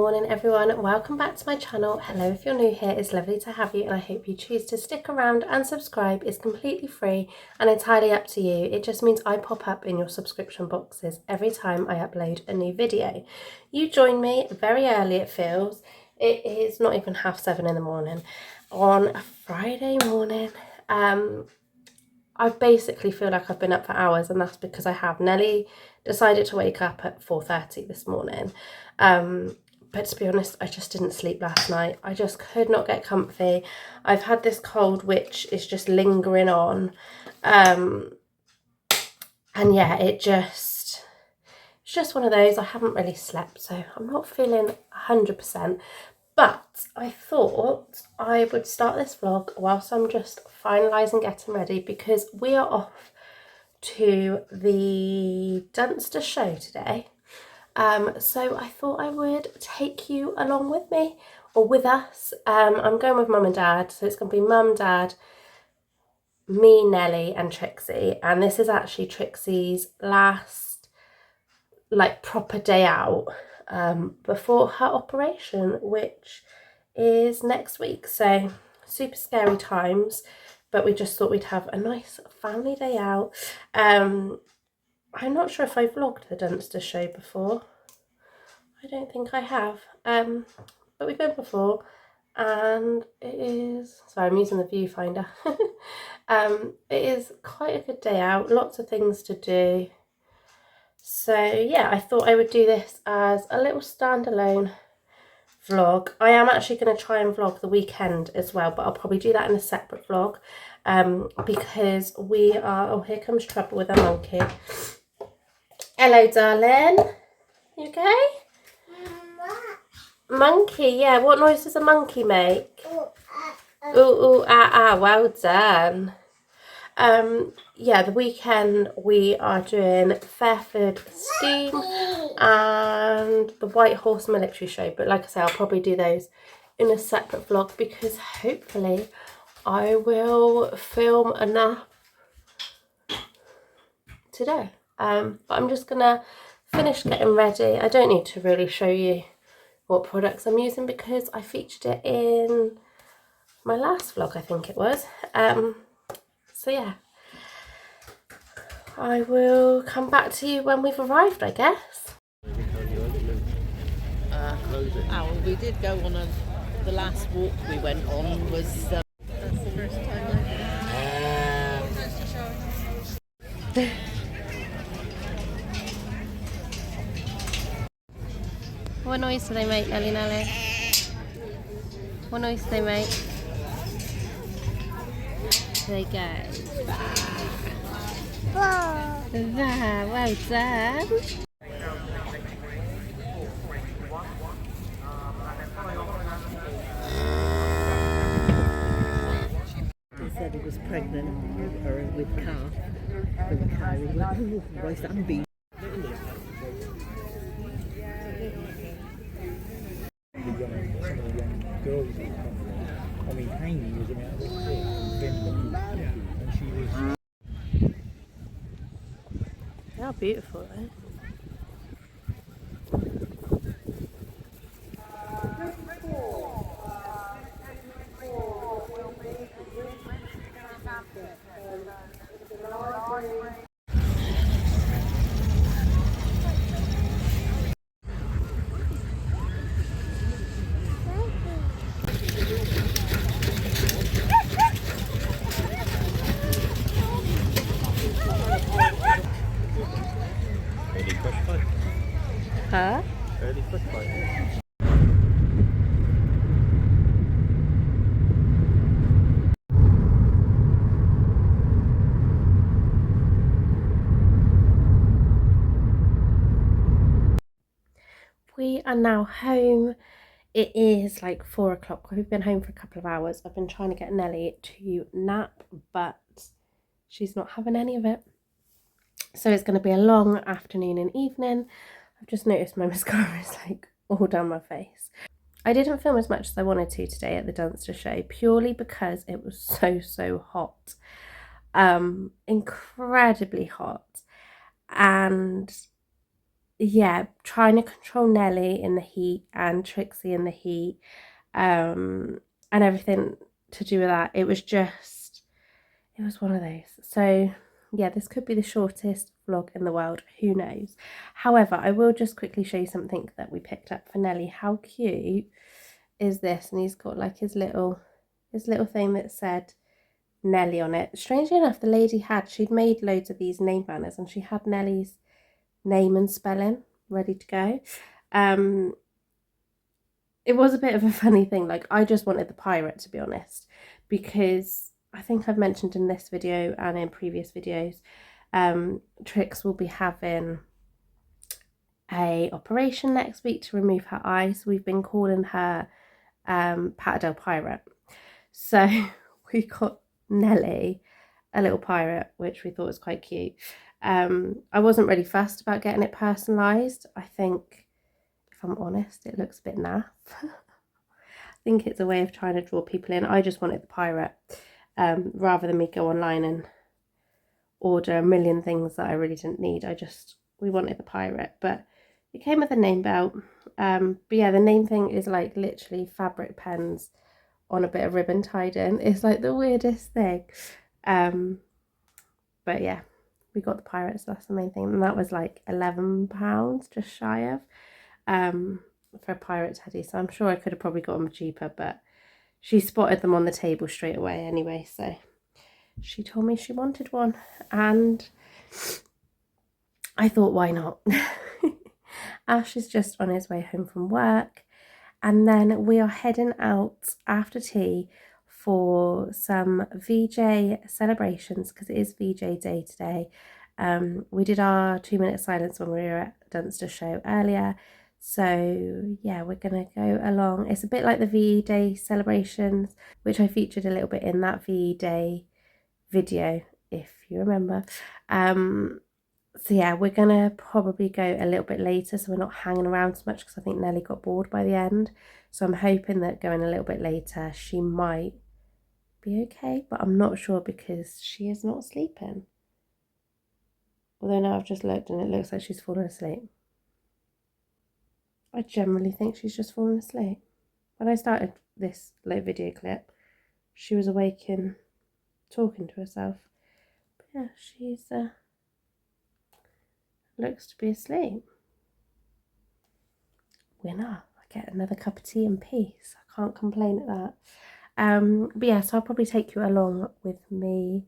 morning everyone, welcome back to my channel. Hello, if you're new here, it's lovely to have you and I hope you choose to stick around and subscribe. It's completely free and entirely up to you. It just means I pop up in your subscription boxes every time I upload a new video. You join me very early, it feels. It is not even 7:30 in the morning on a Friday morning. I basically feel like I've been up for hours, and that's because I have. Nelly decided to wake up at 4:30 this morning. But to be honest, I just didn't sleep last night. I just could not get comfy. I've had this cold which is just lingering on. And yeah, it's just one of those. I haven't really slept, so I'm not feeling 100%. But I thought I would start this vlog whilst I'm just finalising getting ready, because we are off to the Dunster Show today. So I thought I would take you along with me, or with us. I'm going with mum and dad, so it's going to be mum, dad, me, Nelly and Trixie. And this is actually Trixie's last proper day out before her operation, which is next week. So super scary times, but we just thought we'd have a nice family day out. I'm not sure if I vlogged the Dunster Show before. I don't think I have, but we've been before, and it is, sorry, I'm using the viewfinder. It is quite a good day out, lots of things to do. So yeah, I thought I would do this as a little standalone vlog. I am actually going to try and vlog the weekend as well, but I'll probably do that in a separate vlog, because we are, oh, here comes trouble with a monkey. Hello darling, you okay? Monkey, yeah, what noise does a monkey make? Ooh, ooh, ah, ah, well done. Yeah, the weekend we are doing Fairford Steam and the White Horse Military Show, but like I say, I'll probably do those in a separate vlog, because hopefully I will film enough today. But I'm just gonna finish getting ready. I don't need to really show you what products I'm using because I featured it in my last vlog, I think it was. So yeah, I will come back to you when we've arrived, I guess. Well, we did go on the last walk we went on was that's the first time I What noise do they make, Nelly? What noise do they make? They go. There, well done. He said he was pregnant or with calf. With a cow. He went, oh, Christ, I'm being. Girls, I mean, Haney was about this big in Finland, and she was. They are beautiful, though. Early fresh fight. Huh? Early fresh fight. We are now home. It is like 4 o'clock. We've been home for a couple of hours. I've been trying to get Nelly to nap, but she's not having any of it. So it's going to be a long afternoon and evening. I've just noticed my mascara is like all down my face. I didn't film as much as I wanted to today at the Dunster Show, purely because it was so hot. Incredibly hot. And yeah, trying to control Nelly in the heat and Trixie in the heat, and everything to do with that. It was one of those. So yeah, this could be the shortest vlog in the world, who knows. However, I will just quickly show you something that we picked up for Nelly. How cute is this? And he's got like his little thing that said Nelly on it. Strangely enough, the lady she'd made loads of these name banners, and she had Nelly's name and spelling ready to go. It was a bit of a funny thing. Like, I just wanted the pirate, to be honest, because I think I've mentioned in this video and in previous videos, Trix will be having a operation next week to remove her eye, so we've been calling her Patadel Pirate. So we got Nelly a little pirate, which we thought was quite cute. I wasn't really fussed about getting it personalised. I think, if I'm honest, it looks a bit naff. I think it's a way of trying to draw people in. I just wanted the pirate, rather than me go online and order a million things that I really didn't need. We wanted the pirate, but it came with a name belt. But yeah, the name thing is like literally fabric pens on a bit of ribbon tied in. It's like the weirdest thing. But yeah, we got the pirate, so that's the main thing. And that was like £11, just shy of, for a pirate teddy. So I'm sure I could have probably got them cheaper, but she spotted them on the table straight away anyway. So she told me she wanted one, and I thought, why not? Ash is just on his way home from work, and then we are heading out after tea for some VJ celebrations, because it is VJ day today. We did our 2-minute silence when we were at Dunster Show earlier, so yeah, we're gonna go along. It's a bit like the VE Day celebrations, which I featured a little bit in that VE Day video, if you remember. So yeah, we're gonna probably go a little bit later, so we're not hanging around so much, because I think Nelly got bored by the end. So I'm hoping that going a little bit later, she might be okay, but I'm not sure because she is not sleeping. Although now I've just looked and it looks like she's fallen asleep. I generally think she's just fallen asleep. When I started this little video clip, she was awake and talking to herself. But yeah, she's looks to be asleep. Winner. I get another cup of tea in peace. I can't complain at that. But yeah, so I'll probably take you along with me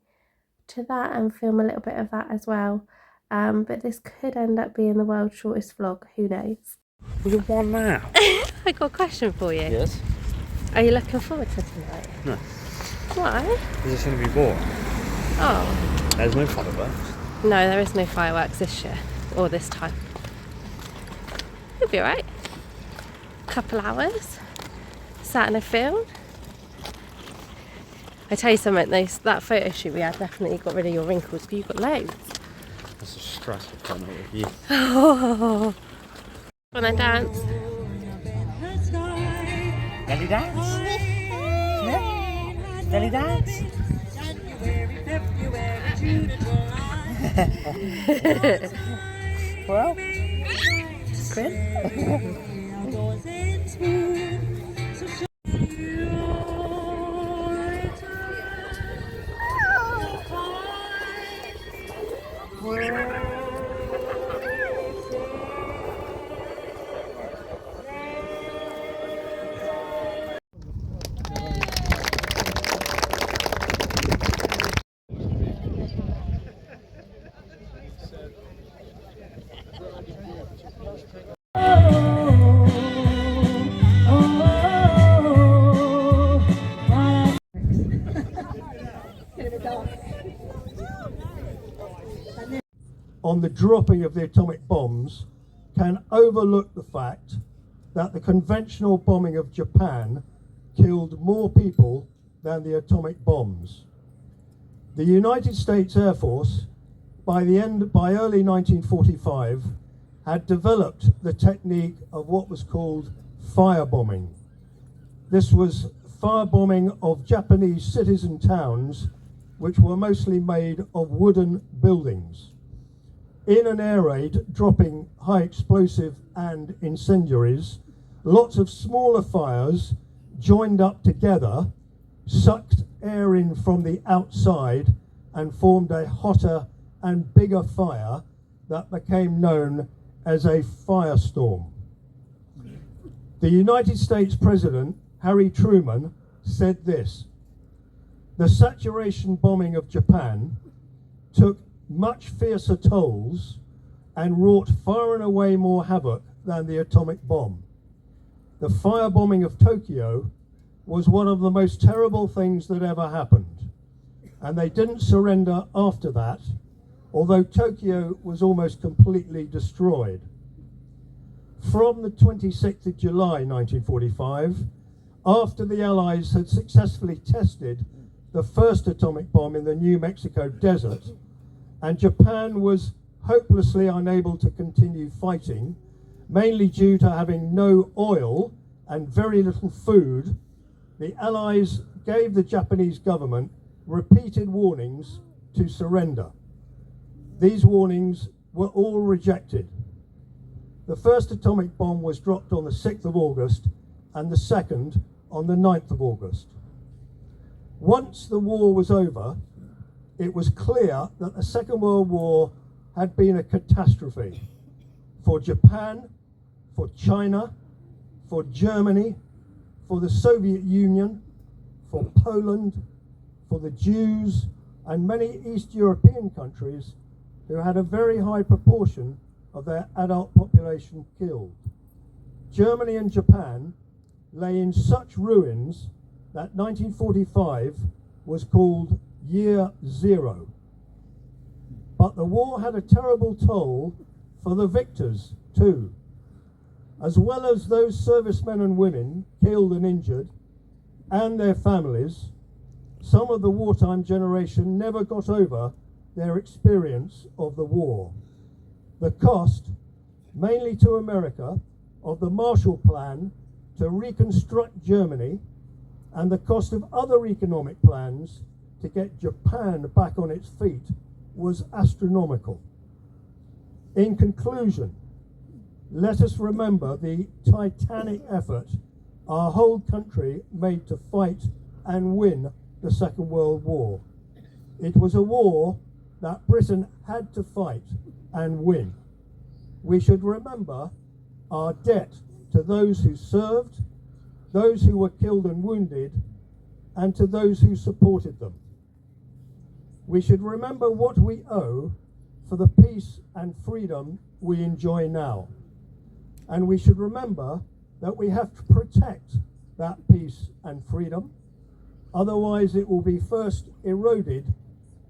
to that and film a little bit of that as well. But this could end up being the world's shortest vlog, who knows. What do you want now? I got a question for you. Yes? Are you looking forward to tonight? No. Why? Because it's going to be boring. Oh. There's no fireworks. No, there is no fireworks this year, or this time. It'll be alright. Couple hours, sat in a field. I tell you something, that photo shoot we had definitely got rid of your wrinkles, because you've got loads. That's a stressful fun with you. Oh. When I dance. Belly dance? Yeah? Belly dance? Well, Quinn? On the dropping of the atomic bombs can overlook the fact that the conventional bombing of Japan killed more people than the atomic bombs. The United States Air Force, by early 1945, had developed the technique of what was called firebombing. This was firebombing of Japanese cities and towns, which were mostly made of wooden buildings. in an air raid dropping high explosive and incendiaries, lots of smaller fires joined up together, sucked air in from the outside and formed a hotter and bigger fire that became known as a firestorm. The United States President, Harry Truman, said this: "The saturation bombing of Japan took much fiercer tolls and wrought far and away more havoc than the atomic bomb. The firebombing of Tokyo was one of the most terrible things that ever happened, and they didn't surrender after that, although Tokyo was almost completely destroyed." From the 26th of July 1945, after the Allies had successfully tested the first atomic bomb in the New Mexico desert, and Japan was hopelessly unable to continue fighting, mainly due to having no oil and very little food, the Allies gave the Japanese government repeated warnings to surrender. These warnings were all rejected. The first atomic bomb was dropped on the 6th of August and the second on the 9th of August. Once the war was over, it was clear that the Second World War had been a catastrophe for Japan, for China, for Germany, for the Soviet Union, for Poland, for the Jews, and many East European countries who had a very high proportion of their adult population killed. Germany and Japan lay in such ruins that 1945 was called Year Zero. But the war had a terrible toll for the victors too. As well as those servicemen and women killed and injured, and their families, some of the wartime generation never got over their experience of the war. The cost, mainly to America, of the Marshall Plan to reconstruct Germany, and the cost of other economic plans to get Japan back on its feet, was astronomical. In conclusion, let us remember the titanic effort our whole country made to fight and win the Second World War. It was a war that Britain had to fight and win. We should remember our debt to those who served, those who were killed and wounded, and to those who supported them. We should remember what we owe for the peace and freedom we enjoy now. And we should remember that we have to protect that peace and freedom, otherwise it will be first eroded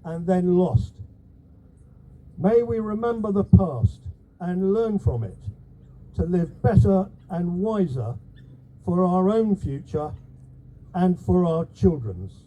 and then lost. May we remember the past and learn from it to live better and wiser for our own future and for our children's.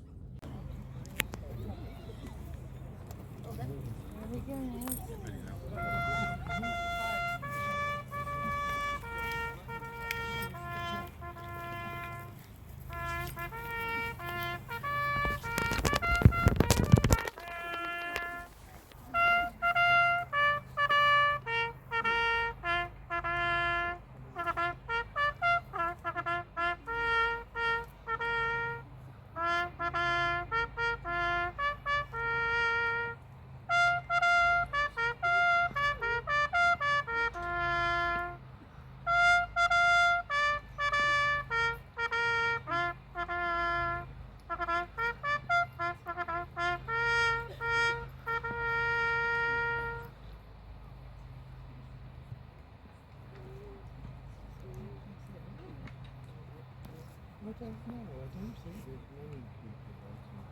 I don't know. I don't think there's many people writing.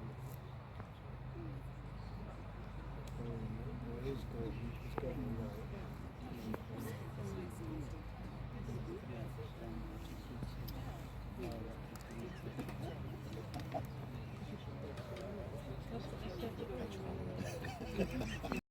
He's got